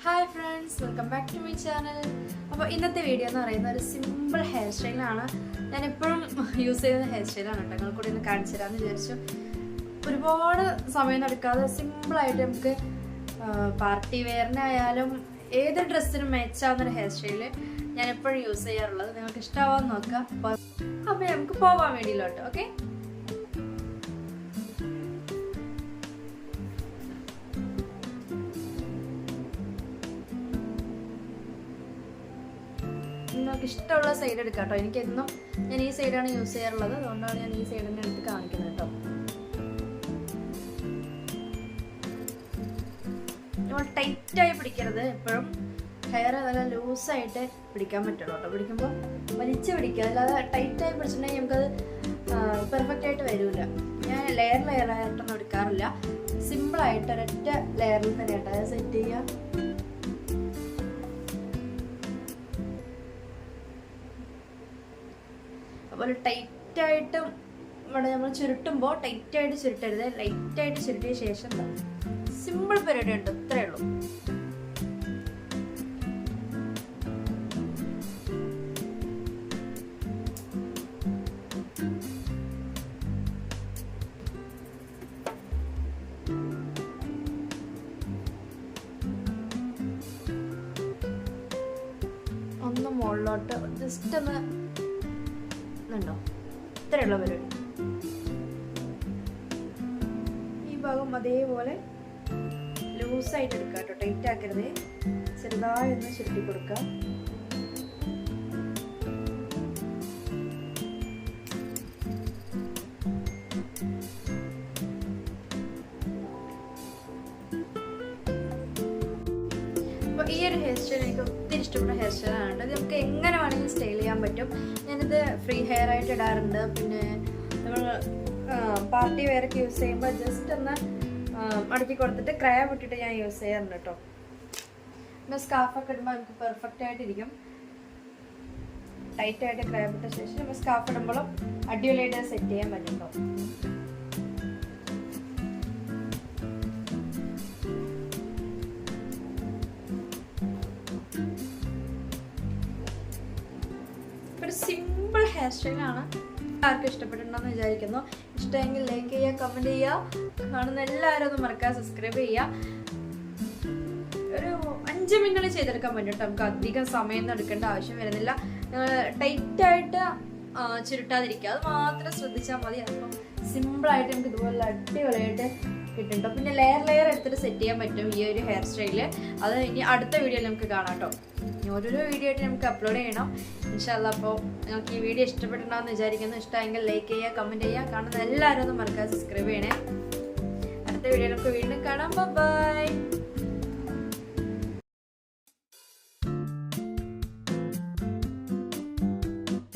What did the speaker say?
Hi friends, welcome back to my channel. അപ്പോൾ ഇന്നത്തെ video എന്ന് പറയുന്ന ഒരു സിമ്പിൾ ഹെയർ സ്റ്റൈലാണ്. ഞാൻ എപ്പോഴും യൂസ് ചെയ്യുന്ന ഹെയർ സ്റ്റൈലാണ് കേട്ടോ. നിങ്ങൾ കൂടി ഒന്ന് കാണിച്ചു തരാമെന്ന് വിചാരിച്ചു. ഒരുപാട് സമയം എടുക്കാതെ സിമ്പിളായിട്ട് നമുക്ക് പാർട്ടി വെയറിനായാലും ഏത് ഡ്രസ്സിനും മാച്ചാവുന്നൊരു ഹെയർ സ്റ്റൈല് ഞാൻ എപ്പോഴും യൂസ് ചെയ്യാറുള്ളത്. നിങ്ങൾക്ക് ഇഷ്ടമാവാന്ന് നോക്കാം. അപ്പോൾ നമുക്ക് പോവാൻ വേണ്ടിയില്ലോട്ടോ. ഓക്കെ, നിങ്ങൾക്ക് ഇഷ്ടമുള്ള സൈഡ് എടുക്കാം കേട്ടോ. എനിക്കെന്നും ഞാൻ ഈ സൈഡാണ് യൂസ് ചെയ്യാറുള്ളത്, അതുകൊണ്ടാണ് ഞാൻ ഈ സൈഡ് തന്നെ എടുത്ത് കാണിക്കുന്നത് കേട്ടോ. നമ്മൾ ടൈറ്റായി പിടിക്കരുത്, എപ്പോഴും ഹെയർ നല്ല ലൂസായിട്ട് പിടിക്കാൻ പറ്റുള്ളൂ കേട്ടോ. പിടിക്കുമ്പോൾ വലിച്ച് പിടിക്കുക, അല്ലാതെ ടൈറ്റായി പിടിച്ചിട്ടുണ്ടെങ്കിൽ നമുക്കത് പെർഫെക്റ്റ് ആയിട്ട് വരില്ല. ഞാൻ ലെയറായിട്ടൊന്നും എടുക്കാറില്ല, സിമ്പിളായിട്ട് ഒരൊറ്റ ലെയറിൽ തന്നെ കേട്ടോ അത് സെറ്റ് ചെയ്യുക. അതുപോലെ ടൈറ്റായിട്ടും ഇവിടെ നമ്മൾ ചുരുട്ടുമ്പോൾ ടൈറ്റായിട്ട് ചുരുട്ടരുത്, ലൈറ്റായിട്ട് ചുരുട്ടിയ ശേഷം സിമ്പിൾ പരിപാടി ഉണ്ട്, ഇത്രയേ ഉള്ളൂ. ഒന്ന് മുകളിലോട്ട് ജസ്റ്റ് ഒന്ന് ണ്ടോ, ഇത്രയുള്ള പരിപാടി. ഈ ഭാഗം അതേപോലെ ലൂസായിട്ട് എടുക്കുക കേട്ടോ, ടൈറ്റ് ആക്കരുത്. ചെറുതായി ഒന്ന് ചുരുട്ടി കൊടുക്കുക. അപ്പോൾ ഈ ഒരു ഹെയർ സ്റ്റൈൽ എനിക്ക് ഒത്തിരി ഇഷ്ടപ്പെട്ട ഹെയർ സ്റ്റൈലാണ്. ഇത് നമുക്ക് എങ്ങനെ വേണമെങ്കിലും സ്റ്റൈൽ ചെയ്യാൻ പറ്റും. ഞാനിത് ഫ്രീ ഹെയർ ആയിട്ട് ഇടാറുണ്ട്. പിന്നെ നമ്മൾ പാർട്ടി വെയറൊക്കെ യൂസ് ചെയ്യുമ്പോൾ ജസ്റ്റ് ഒന്ന് മടക്കി കൊടുത്തിട്ട് ക്രാബ് ഇട്ടിട്ട് ഞാൻ യൂസ് ചെയ്യാറുണ്ട് കേട്ടോ. പിന്നെ സ്കാർഫൊക്കെ ഇടുമ്പോൾ നമുക്ക് പെർഫെക്റ്റ് ആയിട്ടിരിക്കും. ടൈറ്റായിട്ട് ക്രാബ് ഇട്ട ശേഷം നമ്മൾ സ്കാർഫ് ഇടുമ്പോഴും അടിപൊളിയായിട്ട് സെറ്റ് ചെയ്യാൻ പറ്റും കേട്ടോ. ഒരു സിമ്പിൾ ഹെയർ സ്റ്റൈലാണ്. ആർക്കും ഇഷ്ടപ്പെട്ടിട്ടുണ്ടെന്ന് വിചാരിക്കുന്നു. ഇഷ്ടമെങ്കിൽ ലൈക്ക് ചെയ്യുക, കമൻറ്റ് ചെയ്യുക. കാണുന്ന എല്ലാവരും ഒന്ന് മറക്കാതെ സബ്സ്ക്രൈബ് ചെയ്യുക. ഒരു 5 മിനിറ്റ് ചെയ്തെടുക്കാൻ പറ്റും കേട്ടോ. നമുക്ക് അധികം സമയം എടുക്കേണ്ട ആവശ്യം വരുന്നില്ല. ടൈറ്റായിട്ട് ചുരുട്ടാതിരിക്കുക, അത് മാത്രം ശ്രദ്ധിച്ചാൽ മതി. അപ്പം സിമ്പിളായിട്ട് നമുക്ക് ഇതുപോലെ അടിപൊളിയായിട്ട് കിട്ടും. പിന്നെ ലെയർ എടുത്തിട്ട് സെറ്റ് ചെയ്യാൻ പറ്റും ഈ ഒരു ഹെയർ സ്റ്റൈല്. അത് ഇനി അടുത്ത വീഡിയോയിൽ നമുക്ക് കാണാം കേട്ടോ. ഓരോരോ വീഡിയോ ആയിട്ട് നമുക്ക് അപ്ലോഡ് ചെയ്യണം ഇൻഷാ അല്ലാ. അപ്പോൾ നിങ്ങൾക്ക് ഈ വീഡിയോ ഇഷ്ടപ്പെട്ടിട്ടുണ്ടാകുമെന്ന് വിചാരിക്കുന്നു. ഇഷ്ടമെങ്കിൽ ലൈക്ക് ചെയ്യുക, കമൻറ്റ് ചെയ്യുക. കാണുന്ന എല്ലാവരും ഒന്ന് മറക്കാതെ സബ്സ്ക്രൈബ് ചെയ്യണേ. അടുത്ത വീഡിയോ നമുക്ക് വീണ്ടും കാണാം. ബൈ.